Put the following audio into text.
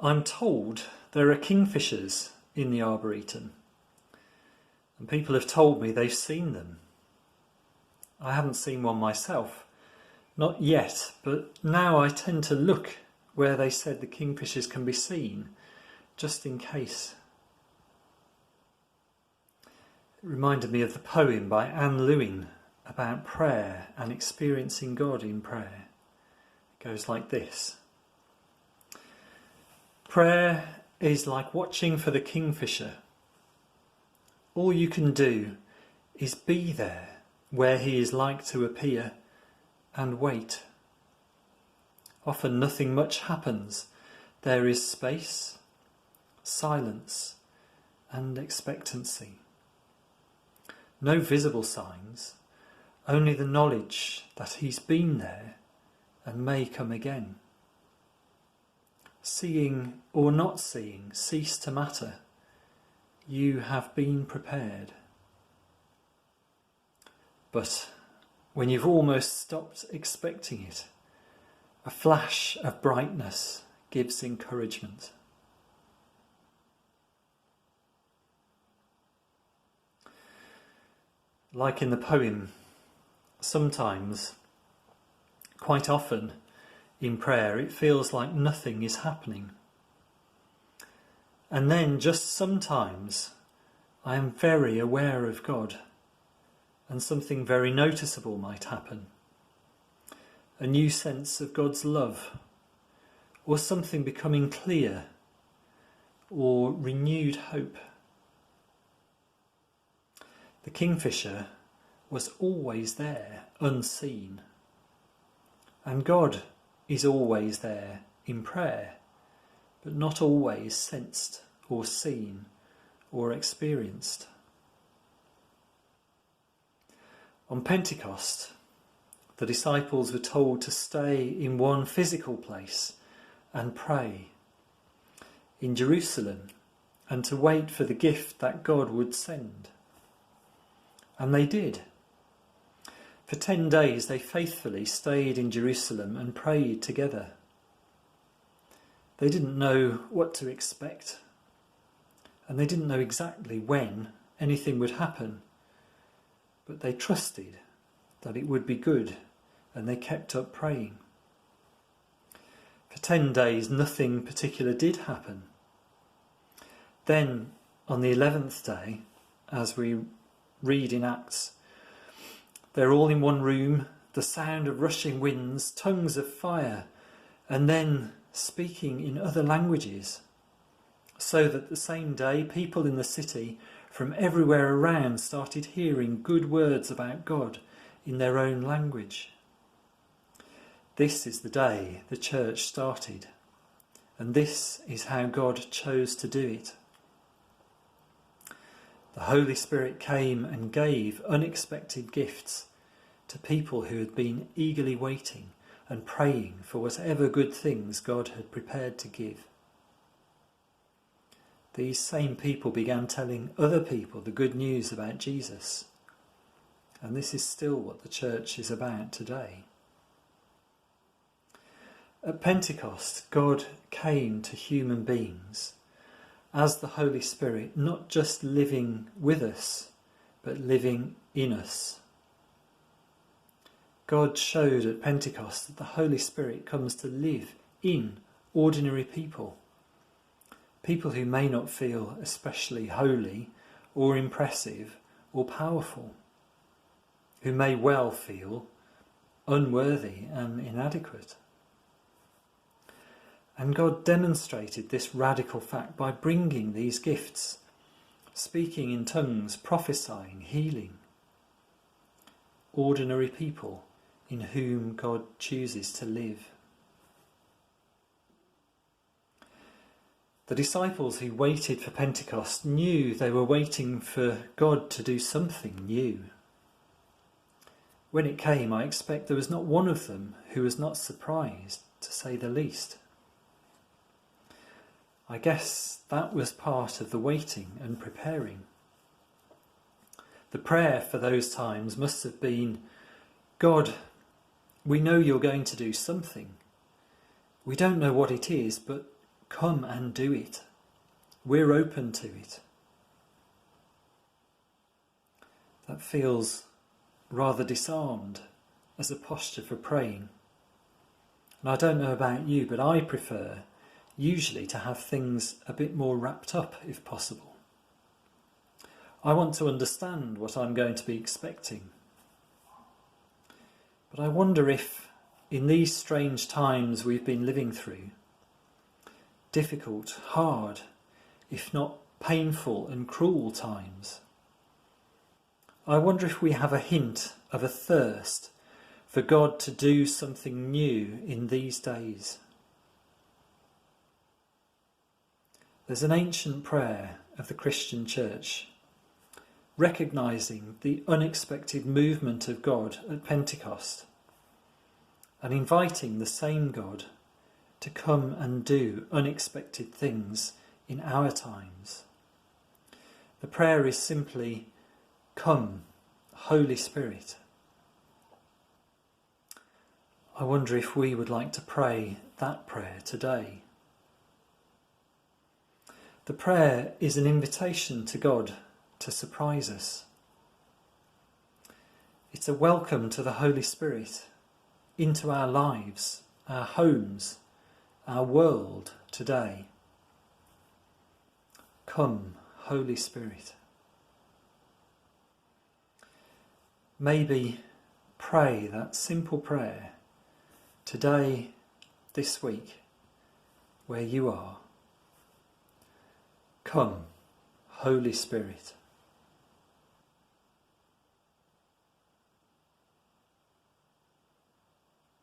I'm told there are kingfishers in the Arboretum, and people have told me they've seen them. I haven't seen one myself, not yet, but now I tend to look where they said the kingfishers can be seen, just in case. It reminded me of the poem by Anne Lewin about prayer and experiencing God in prayer. It goes like this. Prayer is like watching for the kingfisher. All you can do is be there where he is like to appear and wait. Often nothing much happens. There is space, silence, and expectancy. No visible signs, only the knowledge that he's been there and may come again. Seeing or not seeing cease to matter. You have been prepared. But when you've almost stopped expecting it, a flash of brightness gives encouragement. Like in the poem, sometimes, quite often, in prayer, it feels like nothing is happening. And then, just sometimes, I am very aware of God, and something very noticeable might happen. A new sense of God's love, or something becoming clear, or renewed hope. The kingfisher was always there, unseen. And God is always there in prayer, but not always sensed or seen or experienced. On Pentecost, the disciples were told to stay in one physical place and pray in Jerusalem and to wait for the gift that God would send. And they did. For 10 days they faithfully stayed in Jerusalem and prayed together. They didn't know what to expect, and they didn't know exactly when anything would happen, but they trusted that it would be good, and they kept up praying. For 10 days nothing particular did happen. Then on the 11th day, as we read in Acts, they're all in one room, the sound of rushing winds, tongues of fire, and then speaking in other languages, so that the same day people in the city from everywhere around started hearing good words about God in their own language. This is the day the church started, and this is how God chose to do it. The Holy Spirit came and gave unexpected gifts to people who had been eagerly waiting and praying for whatever good things God had prepared to give. These same people began telling other people the good news about Jesus, and this is still what the church is about today. At Pentecost, God came to human beings as the Holy Spirit, not just living with us, but living in us. God showed at Pentecost that the Holy Spirit comes to live in ordinary people, people who may not feel especially holy or impressive or powerful, who may well feel unworthy and inadequate. And God demonstrated this radical fact by bringing these gifts, speaking in tongues, prophesying, healing. Ordinary people in whom God chooses to live. The disciples who waited for Pentecost knew they were waiting for God to do something new. When it came, I expect there was not one of them who was not surprised, to say the least. I guess that was part of the waiting and preparing. The prayer for those times must have been, God, we know you're going to do something. We don't know what it is, but come and do it. We're open to it. That feels rather disarmed as a posture for praying. And I don't know about you, but I prefer usually to have things a bit more wrapped up if possible. I want to understand what I'm going to be expecting. But I wonder if, in these strange times we've been living through, difficult, hard, if not painful and cruel times, I wonder if we have a hint of a thirst for God to do something new in these days. There's an ancient prayer of the Christian Church, recognising the unexpected movement of God at Pentecost and inviting the same God to come and do unexpected things in our times. The prayer is simply, "Come, Holy Spirit." I wonder if we would like to pray that prayer today. The prayer is an invitation to God to surprise us. It's a welcome to the Holy Spirit into our lives, our homes, our world today. Come, Holy Spirit. Maybe pray that simple prayer today, this week, where you are. Come, Holy Spirit.